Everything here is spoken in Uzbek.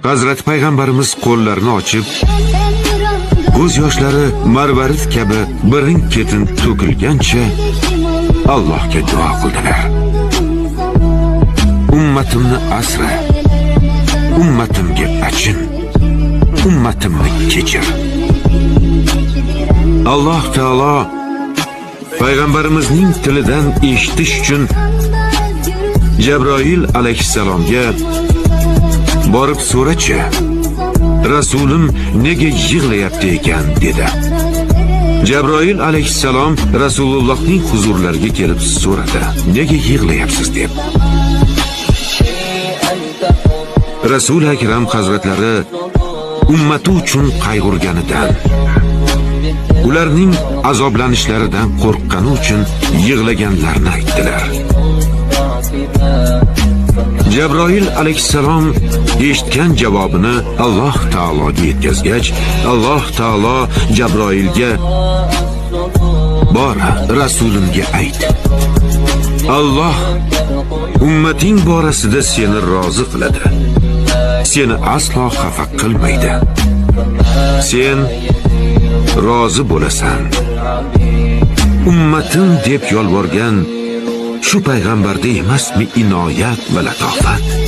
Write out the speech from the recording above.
Hazrat payg'ambarimiz qo'llarini ochib, ko'z yoshlari marvarid kabi birin-ketin to'kilgancha Allohga duo qildilar. Ummatimni asra, ummatimga achin, ummatimni kechir. Alloh taolo payg'ambarimizning tilidan eshitish uchun Jabroil alayhissalomga borib so'rachi, Rasulim nega yig'layapti ekan dedi. Jabroil alayhissalom Rasulullohning huzurlariga kelib so'radi, nega yig'layapsiz deb. Rasul akram hazratlari ummati uchun qayg'urganidan, ularning azoblanishlaridan qo'rqqani uchun yig'laganlarini aytdilar. Jabroil alayhissalom eshitgan javobini Alloh taologa yetkazgach, Alloh taolo Jabroilga bor Rasulimga ayt. Alloh ummating borasida seni rozi qiladi. Seni aslo xafa qilmaydi. Sen rozi bo'lasan. Ummatim deb yolvorgan shu payg'ambarda emasmi inoyat va latofat?